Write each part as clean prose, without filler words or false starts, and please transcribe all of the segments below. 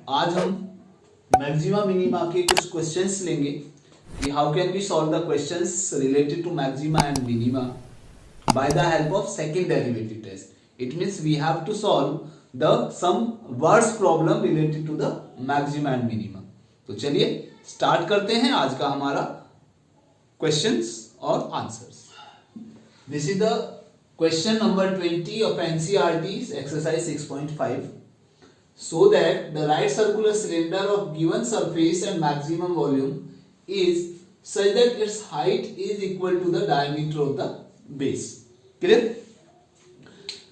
आज हम maxima minima के कुछ क्वेश्चंस लेंगे कि how can we solve the questions related to maxima and minima by the help of second derivative test. It means we have to solve the sum words problem related to the maxima and minima. तो चलिए start करते हैं आज का हमारा questions और answers. This is the question number 20 of NCERT exercise 6.5. So that the right circular cylinder of given surface and maximum volume is such that its height is equal to the diameter of the base. Clear?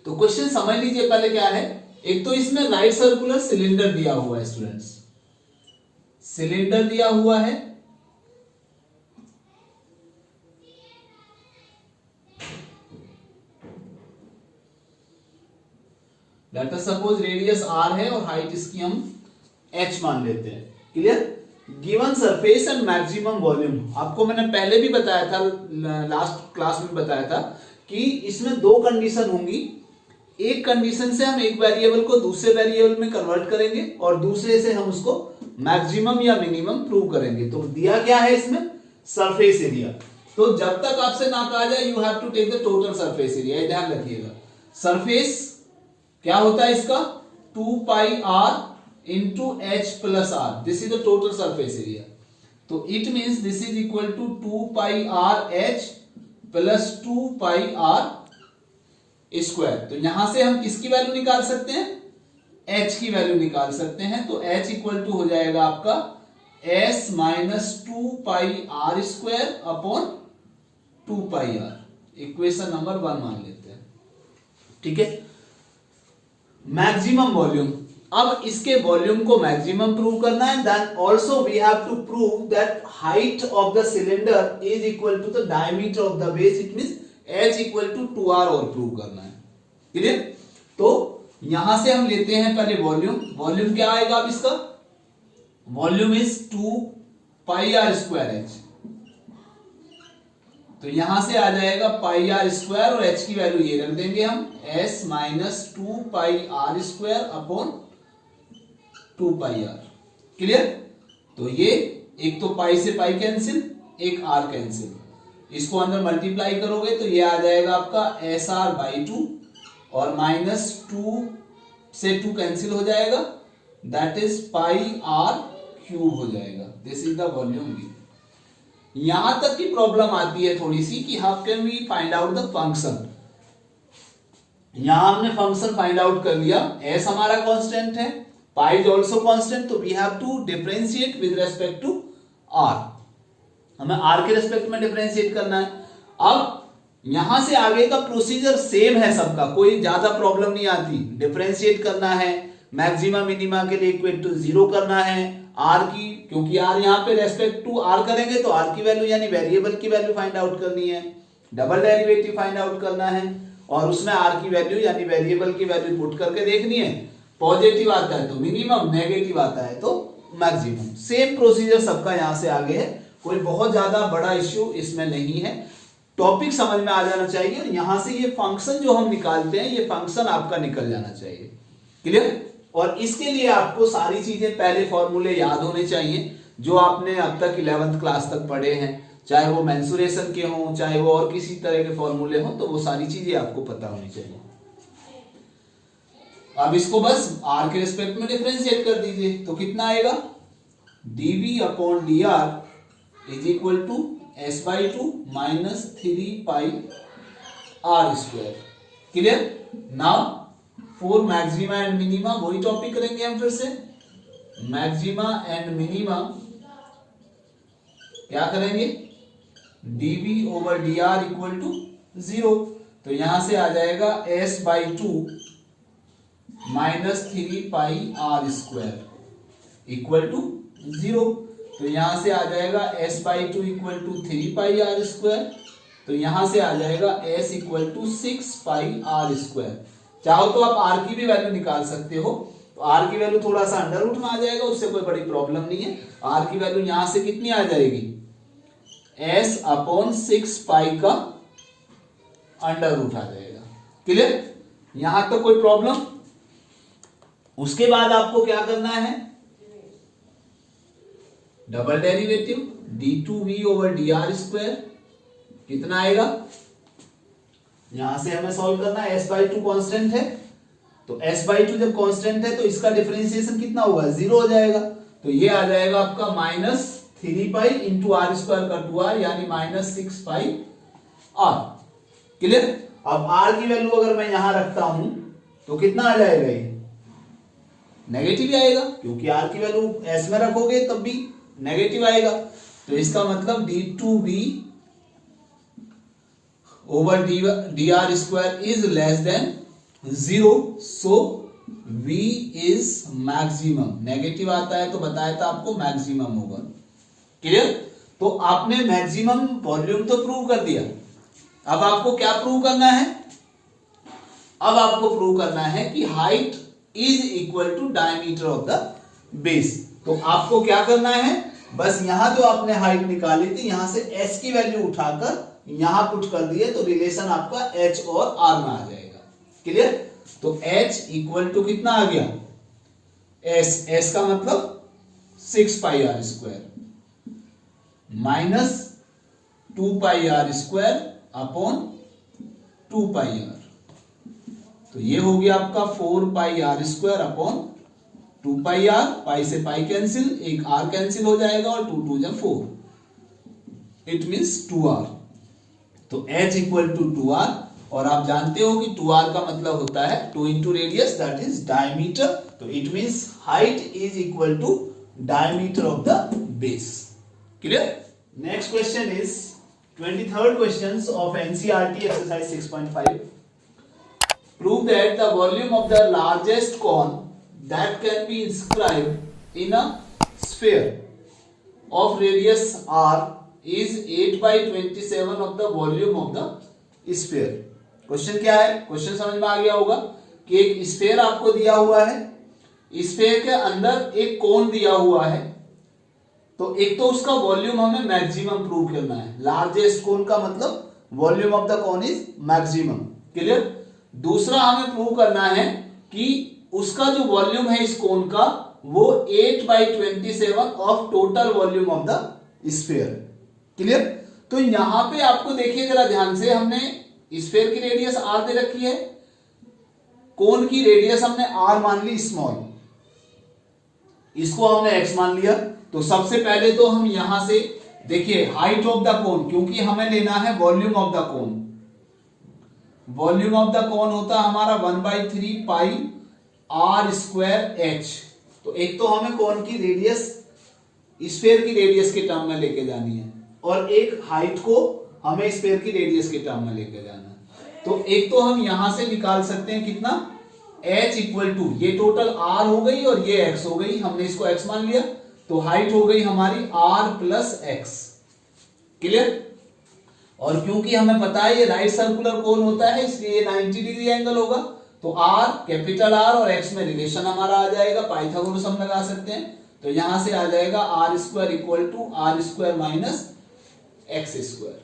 तो question समझ लीजिए पहले क्या है. एक तो इसमें right circular cylinder दिया हुआ है स्टूडेंट्स, सिलेंडर दिया हुआ है. Let us suppose radius r है और हाइट इसकी हम h मान लेते हैं. Clear? Given surface and maximum volume. आपको मैंने पहले भी बताया था, लास्ट क्लास में बताया था कि इसमें दो कंडीशन होंगी. एक कंडीशन से हम एक वेरिएबल को दूसरे वेरिएबल में कन्वर्ट करेंगे और दूसरे से हम उसको मैक्सिमम या मिनिमम प्रूव करेंगे. तो दिया क्या है इसमें? Surface area. तो जब तक आपसे ना कहा जाए you have to take the total surface area, ये ध्यान रखिएगा. सरफेस क्या होता है इसका? 2 pi r into H plus R. This is the total surface area. तो it means this is equal to 2 pi r h plus 2 pi r square. तो यहां से हम किसकी वैल्यू निकाल सकते हैं? h की वैल्यू निकाल सकते हैं. तो h इक्वल टू हो जाएगा आपका s minus 2 pi r square upon 2 pi r. Equation number 1 मान लेते हैं. ठीक है. Maximum volume. अब इसके वॉल्यूम को मैक्सिमम प्रूव करना है. Then also we have to prove that height of the cylinder is equal to the diameter of the base. It means h equal to 2r और प्रूव करना है. Clear? तो यहां से हम लेते हैं पहले वॉल्यूम. वॉल्यूम क्या आएगा अब इसका? Volume is 2 pi r square h. तो यहां से आ जाएगा पाई r स्क्वायर और h की वैल्यू ये रख देंगे हम, s minus 2 pi r square upon 2 pi r. Clear? तो ये एक तो पाई से पाई कैंसिल, एक r कैंसिल. इसको अंदर मल्टीप्लाई करोगे तो ये आ जाएगा आपका sr बाई 2 और माइनस 2 से 2 कैंसिल हो जाएगा. That is pi r cube हो जाएगा. This is the volume B. यहां तक की प्रॉब्लम आती है थोड़ी सी कि how can we find out the function. यहां हमने फंक्शन फाइंड आउट कर लिया. s हमारा कांस्टेंट है, पाई इज आल्सो कांस्टेंट. तो we have to differentiate with respect to r. हमें r के रिस्पेक्ट में डिफरेंशिएट करना है. अब यहां से आगे का प्रोसीजर सेम है सबका, कोई ज्यादा प्रॉब्लम नहीं आती. डिफरेंशिएट करना है, मैक्सिमा मिनिमा के लिए इक्वल टू 0 करना है. r की, क्योंकि r यहां पे रेस्पेक्ट टू r करेंगे तो r की वैल्यू यानी वेरिएबल की वैल्यू फाइंड आउट करनी है. डबल डेरिवेटिव फाइंड आउट करना है और उसमें r की वैल्यू यानी वेरिएबल की वैल्यू पुट करके देखनी है. पॉजिटिव आता है तो मिनिमम, नेगेटिव आता है तो मैक्सिमम. सेम प्रोसीजर सबका यहां से आगे है. कोई बहुत ज्यादा बड़ा इश्यू इसमें नहीं है. टॉपिक समझ में आ जाना चाहिए और यहां से ये फंक्शन जो हम निकालते हैं ये फंक्शन आपका निकल जाना चाहिए. क्लियर? और इसके लिए आपको सारी चीजें, पहले फॉर्मूले याद होने चाहिए जो आपने अब तक 11th क्लास तक पढ़े हैं, चाहे वो मेंसुरेशन के हों, चाहे वो और किसी तरह के फॉर्मूले हों, तो वो सारी चीजें आपको पता होनी चाहिए. अब इसको बस r के रिस्पेक्ट में डिफरेंशिएट कर दीजिए. तो कितना आएगा? dv upon dr is equal to s by 2 minus 3 pi r square. Clear? Now for maxima and minima वही टॉपिक करेंगे हम फिर से. मैक्सिमा एंड मिनिमा क्या करेंगे? dv over dr equal to 0. तो यहां से आ जाएगा s by 2 minus 3 pi r square equal to 0. तो यहां से आ जाएगा s by 2 equal to 3 pi r square. तो यहां से आ जाएगा s equal to 6 pi r square. चाहो तो आप r की भी वैल्यू निकाल सकते हो. तो r की वैल्यू थोड़ा सा अंडर रूट में आ जाएगा, उससे कोई बड़ी प्रॉब्लम नहीं है. r की वैल्यू यहां से कितनी आ जाएगी? s अपॉन 6 पाई का अंडर रूट आ जाएगा. क्लियर? यहां तक कोई प्रॉब्लम? उसके बाद आपको क्या करना है? Double derivative d2v over dr square कितना आएगा, यहां से हमें सॉल्व करना है, s/2 कांस्टेंट है, तो s/2 जब कांस्टेंट है तो इसका डिफरेंशिएशन कितना होगा, 0 हो जाएगा, तो ये आ जाएगा आपका -3 इंटू आर स्क्वायर का 2r यानी -6 r। क्लियर। अब r की वैल्यू अगर मैं यहां रखता हूं तो कितना आ जाएगा, ये नेगेटिव ही आएगा, क्योंकि r की वैल्यू s में रखोगे तब भी नेगेटिव आएगा, तो इसका मतलब d2v over dr square is less than 0, so v is maximum. Negative आता है तो बताया था आपको मैक्सिमम होगा। क्लियर। तो आपने मैक्सिमम वॉल्यूम तो प्रूव कर दिया, अब आपको क्या प्रूव करना है, अब आपको प्रूव करना है कि height is equal to diameter of the base. तो आपको क्या करना है, बस यहां जो आपने हाइट निकाली थी यहां से s की वैल्यू उठाकर यहां पुट कर दिए तो रिलेशन आपका h और r में आ जाएगा। क्लियर। तो h इक्वल टू कितना आ गया, s का मतलब 6πr square minus 2πr square upon 2πr, तो ये हो गया आपका 4πr स्क्वायर अपॉन 2πr, पाई से पाई कैंसिल, एक r कैंसिल हो जाएगा और 2 2 जा 4, इट मींस 2r। तो h इक्वल टू 2r, और आप जानते हो कि 2r का मतलब होता है 2 into radius that is diameter, तो it means height is equal to diameter of the base. Clear. Next question is 23rd question of NCERT exercise 6.5। Prove that the volume of the largest cone that can be inscribed in a sphere of radius r is 8/27 of the volume of the sphere। Question क्या है, question समझ में आ गया होगा कि एक sphere आपको दिया हुआ है, स्फीयर के अंदर एक कोन दिया हुआ है, तो एक तो उसका वॉल्यूम हमें मैक्सिमम प्रूव करना है, लार्जेस्ट कोन का मतलब volume of the cone is maximum. Clear. दूसरा हमें प्रूव करना है कि उसका जो वॉल्यूम है इस कोन का वो 8/27 of total volume of the sphere. Clear. तो यहां पे आपको देखिए जरा ध्यान से, हमने स्फीयर की रेडियस r दे रखी है, कोन की रेडियस हमने r मान ली स्मॉल, इसको हमने x मान लिया। तो सबसे पहले तो हम यहां से देखिए हाइट ऑफ द कोन, क्योंकि हमें लेना है volume of the cone, volume of the cone होता है हमारा 1/3 पाई r स्क्वायर h। तो एक तो हमें कोन की रेडियस स्फीयर की रेडियस के टर्म में लेके जानी है, और एक हाइट को हमें स्फीयर की रेडियस के टर्म में लेके जाना है। तो एक तो हम यहां से निकाल सकते हैं कितना, h इक्वल टू ये टोटल r हो गई और ये x हो गई, हमने इसको x मान लिया, तो हाइट हो गई हमारी r प्लस x। क्लियर। और क्योंकि हमें पता है ये राइट सर्कुलर कोन होता है इसलिए ये 90 डिग्री एंगल होगा, तो r कैपिटल R और x में रिलेशन हमारा आ जाएगा, पाइथागोरस हम लगा सकते हैं, तो यहां से आ जाएगा r square equal to r square minus x square.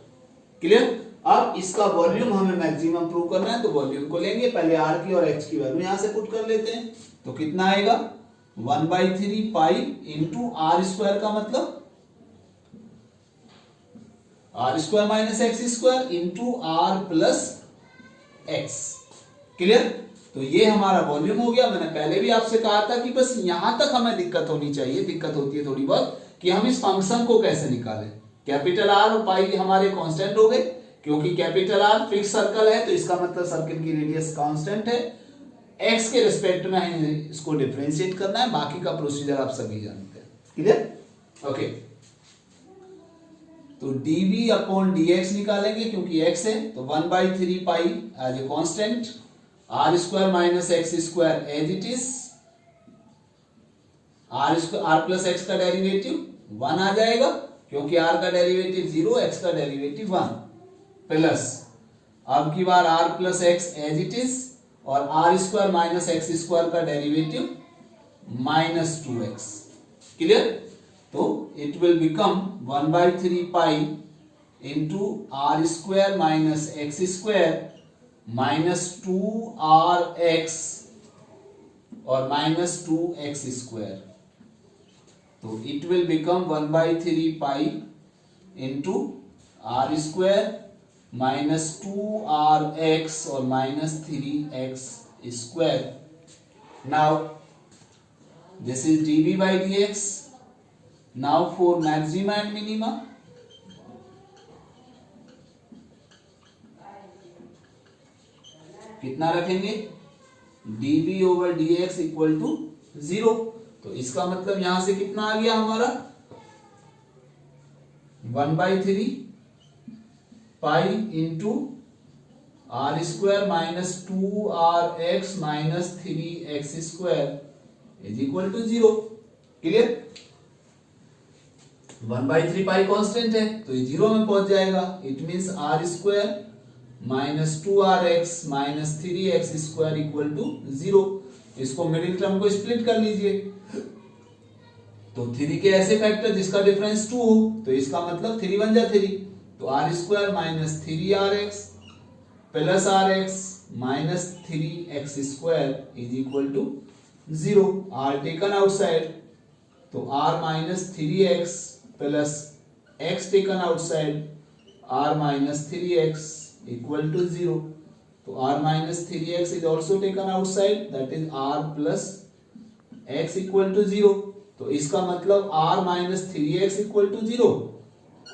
Clear. अब इसका वॉल्यूम हमें मैक्सिमम प्रूव करना है, तो वॉल्यूम को लेंगे, पहले r की और x की वैल्यू यहां से पुट कर लेते हैं, तो कितना आएगा 1/3 पाई इंटू r स्क्वायर का मतलब r square minus x square into r plus x। Clear. तो ये हमारा वॉल्यूम हो गया। मैंने पहले भी आपसे कहा था कि बस यहां तक हमें दिक्कत होनी चाहिए, दिक्कत होती है थोड़ी बहुत कि हम इस फंक्शन को कैसे निकालें। कैपिटल R और पाई हमारे कांस्टेंट हो गए, क्योंकि कैपिटल R फिक्स सर्कल है तो इसका मतलब सर्कल की रेडियस कांस्टेंट है, x के रिस्पेक्ट में हमें इसको डिफरेंशिएट करना है, बाकी का प्रोसीजर आप सभी जानते हैं। क्लियर। ओके। तो dv अपॉन dx निकालेंगे, क्योंकि x है तो 1/3 pi as a constant, r square minus x square as it is, r plus x का डेरिवेटिव 1 आ जाएगा, क्योंकि r का डेरिवेटिव 0, x का डेरिवेटिव 1, प्लस अब की बार r plus x as it is, और r square minus x square का डेरिवेटिव माइनस 2x। क्लियर। तो it will become 1/3 pi into r square minus x square minus 2rx और minus 2x square. तो it will become 1/3 pi into R square minus 2rx और minus 3x square. Now this is dv by dx. Now for maxima and minima, कितना रखेंगे? dv over dx equal to 0. तो इसका मतलब यहां से कितना आ गया हमारा? 1/3 pi into R square minus 2rx minus 3x square is equal to 0. Clear? 1/3 pi constant है तो ये 0 में पहुंच जाएगा. It means R square minus 2rx minus 3x square equal to 0. इसको मिडिल टर्म को स्प्लिट कर लीजिए. तो 3 के ऐसे फैक्टर जिसका डिफरेंस 2 हो तो इसका मतलब 3 बन जा 3. तो R square minus 3rx plus rx minus 3x square is equal to 0. R taken outside तो r minus 3x plus x taken outside r minus 3x equal to 0. तो r minus 3x is also taken outside that is r plus x equal to 0. तो इसका मतलब r minus 3x equal to 0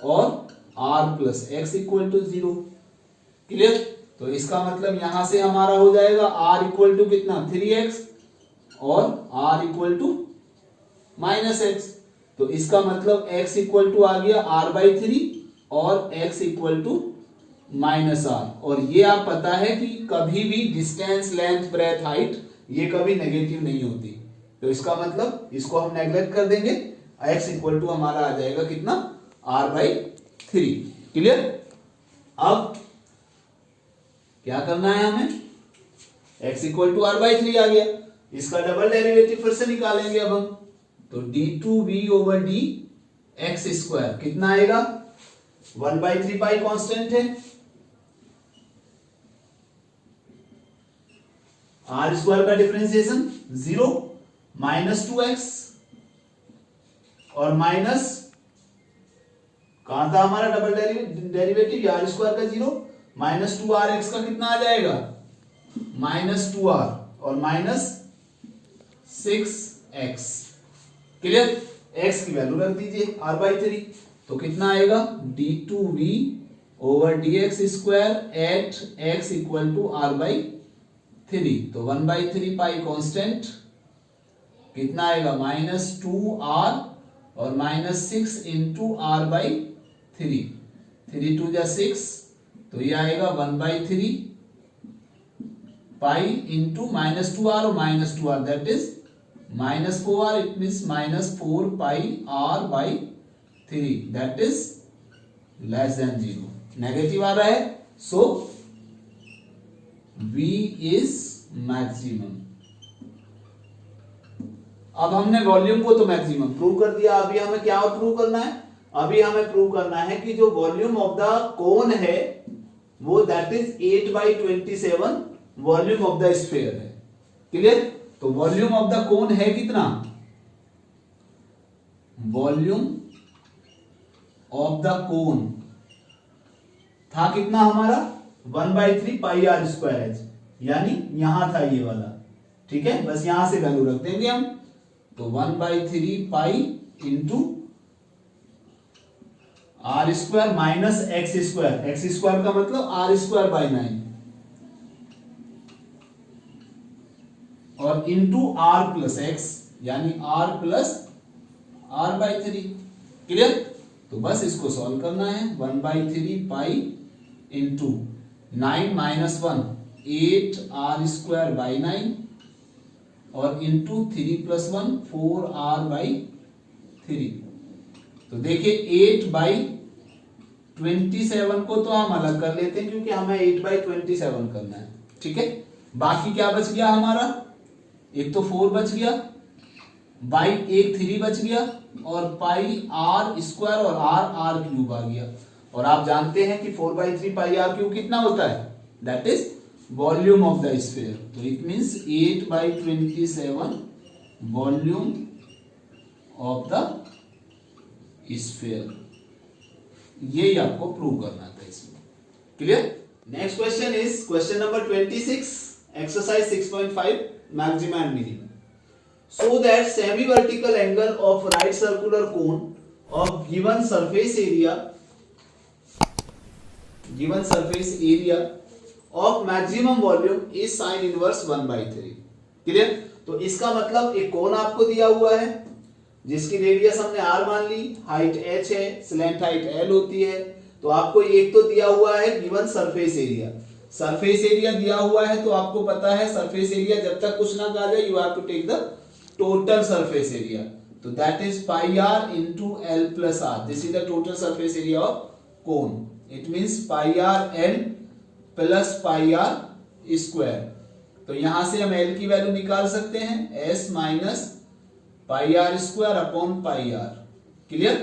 और r plus x equal to 0. Clear? तो इसका मतलब यहां से हमारा हो जाएगा r इक्वल टू कितना? 3x और r equal to minus x. तो इसका मतलब x इक्वल टू आ गया r/3 और x equal to minus r. और ये आप पता है कि कभी भी डिस्टेंस लेंथ ब्रेथ हाइट ये कभी नेगेटिव नहीं होती. तो इसका मतलब इसको हम नेग्लेक्ट कर देंगे. x इक्वल टू हमारा आ जाएगा कितना? r/3. क्लियर? अब क्या करना है हमें? x इक्वल टू r/3 आ गया. इसका डबल डेरिवेटिव फिर से निकालेंगे अब हम. तो d2v over D x square कितना आएगा? 1/3 पाई कांस्टेंट है. आर स्क्वायर का डिफरेंशिएशन 0 माइनस 2x और माइनस कहां था हमारा डबल डेरिवेटिव? आर स्क्वायर का 0 माइनस 2rx का कितना आ जाएगा? माइनस 2r और माइनस 6x. क्लियर? x की वैल्यू रख दीजिए r/3. तो कितना आएगा? d2v over dx square at x equal to r/3. तो 1/3 पाई कांस्टेंट कितना आएगा? माइनस 2r और माइनस 6 इंटू r/3. 3 2 जा 6 तो ये आएगा 1/3 पाई इंटू माइनस 2r और minus 2r that is minus 4r. It means minus 4 pi r/3 that is less than 0. Negative आ रहा है सो v इज मैक्सिमम. अब हमने वॉल्यूम को तो मैक्सिमम प्रूव कर दिया. अभी हमें क्या प्रूव करना है? अभी हमें प्रूव करना है कि जो वॉल्यूम ऑफ द कोन है वो that is 8/27 volume of the sphere है. क्लियर? तो वॉल्यूम ऑफ द कोन है कितना? वॉल्यूम ऑफ द कोन था कितना हमारा? 1/3 पाई आर स्क्वायर एच. यानी यहां था ये वाला. ठीक है, बस यहां से वैल्यू रख देंगे हम. तो 1/3 pi into R square minus X square. X square का मतलब आर स्क्वायर बाई 9 और इंटू आर प्लस एक्स यानी आर प्लस r/3. क्लियर? तो बस इसको सॉल्व करना है. 1/3 pi into 9 minus 1 8r square by 9 और इंटू 3 प्लस 1 4r/3. तो देखिए 8/27 को तो हम अलग कर लेते हैं क्योंकि हमें 8/27 करना है. ठीक है, बाकी क्या बच गया हमारा? एक तो 4 बच गया, बाई एक 3 बच गया और पाई आर स्क्वायर और आर क्यूब आ गया. और आप जानते हैं कि 4/3 पाई आर क्यूब कितना होता है? That is volume of the sphere. तो it means 8/27 volume of the sphere. यही आपको प्रूव करना था इसमें। Clear? Next question is question number 26, exercise 6.5, maxima and minima. So that semi vertical angle of right circular cone of given surface area of maximum volume is sine inverse 1/3। Clear? तो इसका मतलब एक कोन आपको दिया हुआ है जिसकी रेडियस हमने r मान ली, हाइट h है, स्लैंट हाइट l होती है। तो आपको एक तो दिया हुआ है given surface area. Surface area दिया हुआ है तो आपको पता है सरफेस एरिया जब तक कुछ ना कहा जाए you have to take the total surface area. तो that is pi r into l plus r। This is the total surface area of cone. It means pi r l plus pi r square. तो यहां से हम l की value निकाल सकते हैं s minus pi R square upon pi R. Clear?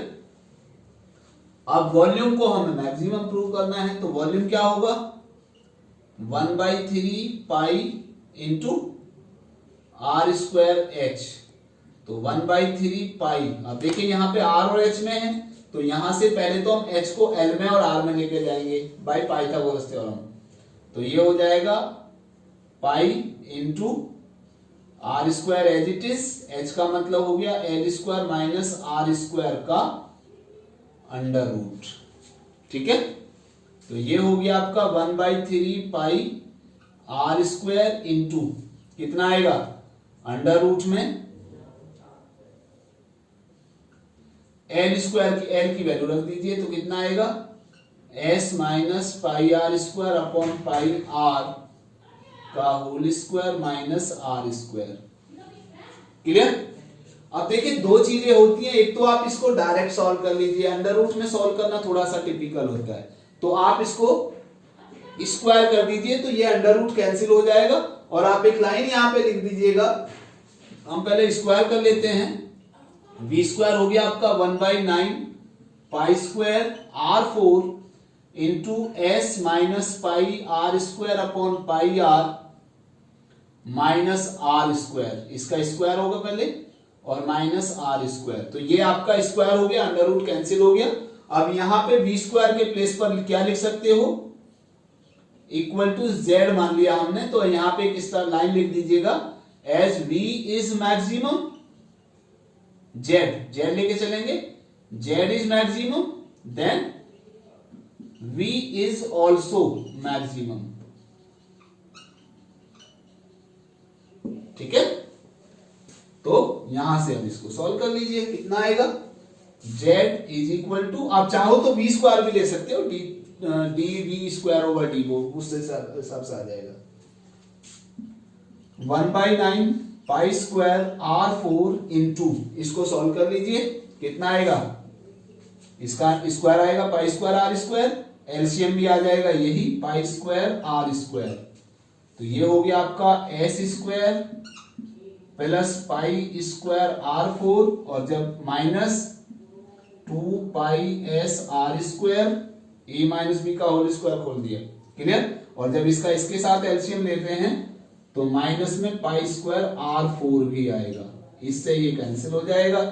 अब volume को हमें मैक्सिमम प्रूव करना है तो वॉल्यूम क्या होगा 1/3 pi into R square H. तो 1/3 पाई। अब देखिए यहां पे आर और एच में है तो यहां से पहले तो हम एच को एल में और आर में लेके जाएंगे बाय पाइथागोरस थ्योरम। तो ये हो जाएगा pi into R square as it is, H का मतलब हो गया L square minus R square का अंडर रूट। ठीक है? तो ये हो गया आपका 1/3 पाई आर स्क्वायर इंटू कितना आएगा अंडर रूट में एल स्क्वायर की एल की वैल्यू रख दीजिए तो कितना आएगा S minus pi R square upon pi R का whole square minus R square. Clear? अब देखिए दो चीजें होती हैं, एक तो आप इसको डायरेक्ट सॉल्व कर लीजिए, अंडर रूट में सॉल्व करना थोड़ा सा टिपिकल होता है। तो आप इसको स्क्वायर कर दीजिए तो ये अंडर रूट कैंसिल हो जाएगा और आप एक लाइन यहां पे लिख दीजिएगा। हम पहले स्क्वायर कर लेते हैं। वी स्क्वायर हो गया आपका 1/9 pi square r4 into S minus pi R square upon pi R minus R square. इसका स्क्वायर होगा पहले और माइनस आर स्क्वायर। तो ये आपका स्क्वायर हो गया, अंडर रूट कैंसिल हो गया। अब यहां पे वी स्क्वायर के प्लेस पर क्या लिख सकते हो इक्वल टू जेड मान लिया हमने। तो यहां पे एक इस तरह लाइन लिख दीजिएगा as we is maximum Z, Z लेके चलेंगे, Z is maximum then v is also maximum। ठीक है? तो यहां से हम इसको सॉल्व कर लीजिए। कितना आएगा z इज इक्वल टू, आप चाहो तो v स्क्वायर भी ले सकते हो, D V square over D, वो उससे हिसाब से आ जाएगा 1/9 पाई स्क्वायर r4 इंटू, इसको सॉल्व कर लीजिए कितना आएगा, इसका स्क्वायर आएगा pi square R square, LCM भी आ जाएगा यही पाई स्क्वायर आर स्क्वायर। तो ये हो गया आपका S square plus pi square r4 और जब minus 2 pi S are square A minus B का होल स्क्वायर खोल दिया। क्लियर? और जब इसका इसके साथ एलसीएम लेते हैं तो माइनस में पाई स्क्वायर r4 भी आएगा, इससे ये कैंसिल हो जाएगा।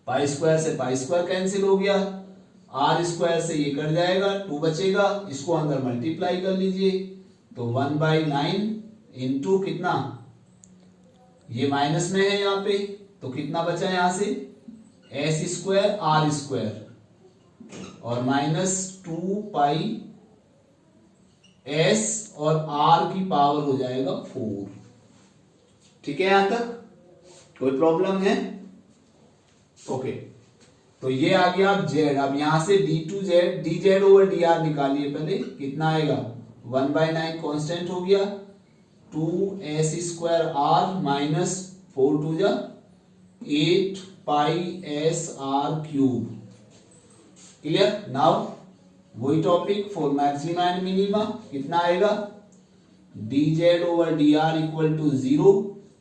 पाई स्क्वायर से पाई स्क्वायर कैंसिल हो गया, आर स्क्वायर से ये कट जाएगा, 2 बचेगा, इसको अंदर मल्टीप्लाई कर लीजिए तो 1/9 इंटू कितना, ये माइनस में है यहां पे तो कितना बचा यहां से एस स्क्वायर आर स्क्वायर और माइनस 2 पाई एस और आर की पावर हो जाएगा 4। ठीक है? यहां तक कोई प्रॉब्लम है? ओके तो ये आ गया आप जेड। अब यहां से d2z D Z over D R निकालिए पहले, कितना आएगा 1/9 कांस्टेंट हो गया 2s स्क्वायर आर माइनस 4 2 जा 8 pi S R cube. Clear? Now वही topic for maxima and minima, कितना आएगा dz over dr equal to 0।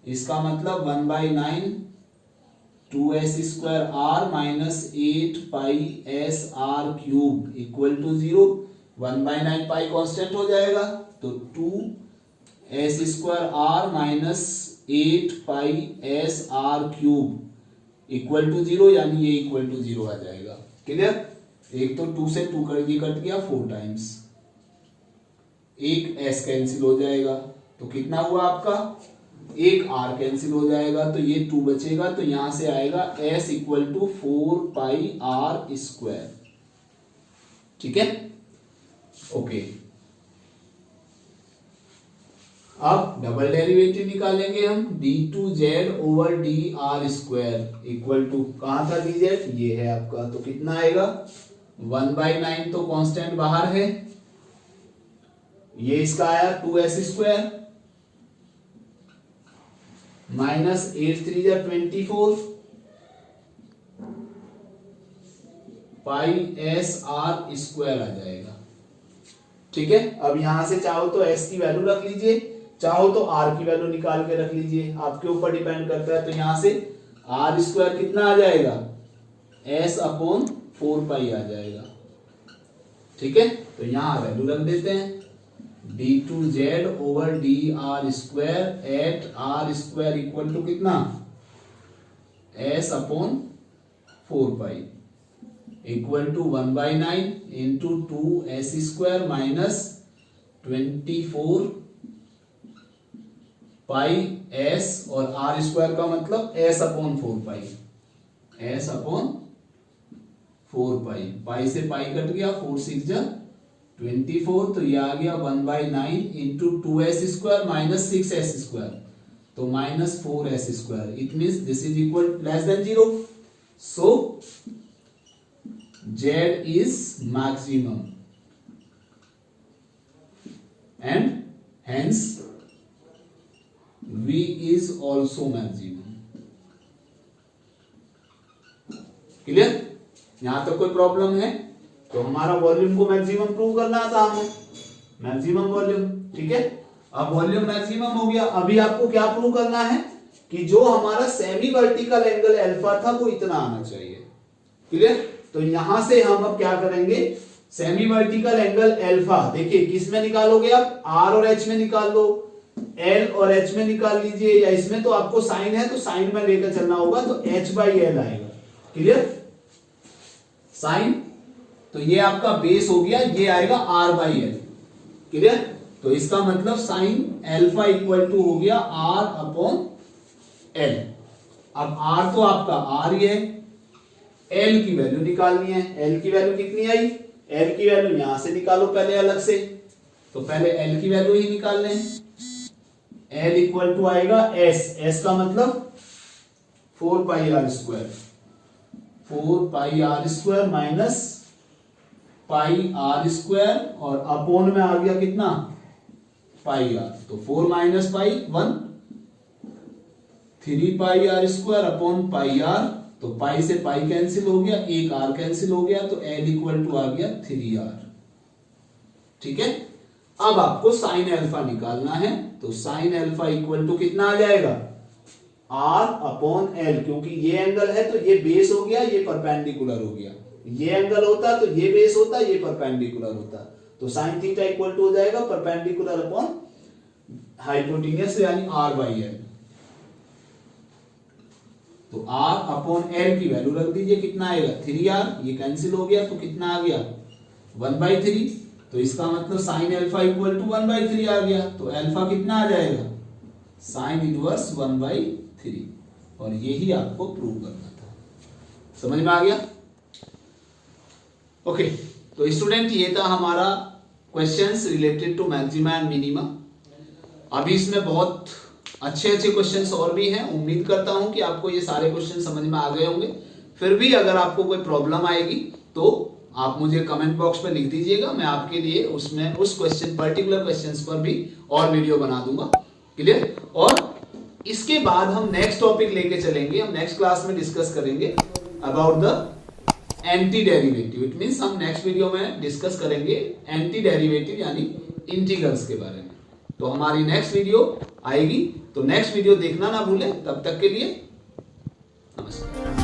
इसका मतलब 1/9 2s square R minus 8 pi S R cube equal to 0। 1/9 pi constant हो जाएगा तो 2s square R minus 8 pi S R cube equal to 0, यानी ये equal to 0 आ जाएगा। क्लियर? एक तो 2 से 2 कर ये कट गया 4 टाइम्स, एक s कैंसिल हो जाएगा तो कितना हुआ आपका, एक r कैंसिल हो जाएगा तो ये 2 बचेगा, तो यहां से आएगा s equal to 4 pi r square. ठीक है, ओके। अब डबल डेरिवेटिव निकालेंगे हम, d2z over dr square equal to, कहां था dz, ये है आपका, तो कितना आएगा 1/9, तो कांस्टेंट बाहर है, ये इसका आया 2s स्क्वायर माइनस 8 3 जा 24 पाई s r स्क्वायर आ जाएगा। ठीक है, अब यहां से चाहो तो s की वैल्यू रख लीजिए, चाहो तो r की वैल्यू निकाल के रख लीजिए, आपके ऊपर डिपेंड करता है। तो यहां से r स्क्वायर कितना आ जाएगा, s अपॉन 4 पाई आ जाएगा। ठीक है, तो यहां वैल्यू रख देते हैं, d2z over dr square at r square equal to कितना, s upon 4 pi equal to 1/9 into 2s square minus 24 pi s, और r स्क्वायर का मतलब s upon 4 pi, s upon 4 pi, pi से पाई कट गया, 4 6 जा 24, तो ये आ गया 1/9 into 2s square minus 6s square, तो minus 4s square, it means this is equal less than 0, so z is maximum and hence v is also maximum। Clear? यहां तक कोई प्रॉब्लम है? तो हमारा वॉल्यूम को मैक्सिमम प्रूव करना था हमें, मैक्सिमम वॉल्यूम। ठीक है, अब वॉल्यूम मैक्सिमम हो गया, अभी आपको क्या प्रूव करना है कि जो हमारा सेमी वर्टिकल एंगल अल्फा था वो इतना आना चाहिए। क्लियर? तो यहां से हम अब क्या करेंगे, सेमी वर्टिकल एंगल अल्फा, देखिए किस में निकालोगे आप, r और h में निकाल लो, l और h में निकाल लीजिए, या इसमें तो आपको साइन है तो साइन में लेकर चलना होगा, तो h/l आएगा। क्लियर? साइन, तो ये आपका बेस हो गया, ये आएगा r/l। क्लियर? तो इसका मतलब साइन अल्फा इक्वल टू हो गया r अपॉन l। अब r तो आपका r ही है, l की वैल्यू निकालनी है, l की वैल्यू कितनी आई, l की वैल्यू यहां से निकालो पहले अलग से, तो पहले l की वैल्यू ही निकाल लें, l इक्वल टू आएगा s का मतलब 4 pi r square, 4 pi r square minus pi r square, और अपोन में आ गया कितना, पाई r, तो 4 minus pi 1, 3 pi r square upon पाई r, तो पाई से पाई कैंसिल हो गया, एक r कैंसिल हो गया, तो l इक्वल टू आ गया 3r। ठीक है, अब आपको साइन अल्फा निकालना है, तो साइन अल्फा इक्वल टू कितना आ जाएगा, r अपॉन l, क्योंकि ये एंगल है तो ये बेस हो गया, ये परपेंडिकुलर हो गया, ये एंगल होता तो ये बेस होता, ये परपेंडिकुलर होता, तो साइन थीटा इक्वल टू हो जाएगा परपेंडिकुलर अपॉन हाइपोटेन्यूस, यानी r/l। तो r अपॉन l की वैल्यू रख दीजिए, कितना आएगा 3r, ये कैंसिल हो गया, तो कितना आ गया 1/3, तो इसका मतलब साइन अल्फा इक्वल टू 1/3 आ गया, तो अल्फा कितना आ जाएगा, साइन इनवर्स 1/3, और यही आपको प्रूव करना था। समझ में आ गया? ओके, तो स्टूडेंट ये था हमारा questions related to maxima and minima. अभी इसमें बहुत अच्छे क्वेश्चंस और भी हैं, उम्मीद करता हूं कि आपको ये सारे क्वेश्चन समझ में आ गए होंगे। फिर भी अगर आपको कोई प्रॉब्लम आएगी तो आप मुझे कमेंट बॉक्स में लिख दीजिएगा, मैं आपके लिए उसमें उस क्वेश्चन पर्टिकुलर क्वेश्चंस पर भी और वीडियो बना दूंगा। क्लियर? और इसके बाद हम नेक्स्ट टॉपिक लेके चलेंगे, हम नेक्स्ट क्लास में डिस्कस करेंगे about the anti derivative. It means हम नेक्स्ट वीडियो में डिस्कस करेंगे एंटी डेरिवेटिव यानी इंटीग्रल्स के बारे में। तो हमारी नेक्स्ट वीडियो आएगी, तो नेक्स्ट वीडियो देखना ना भूलें। तब तक के लिए नमस्कार।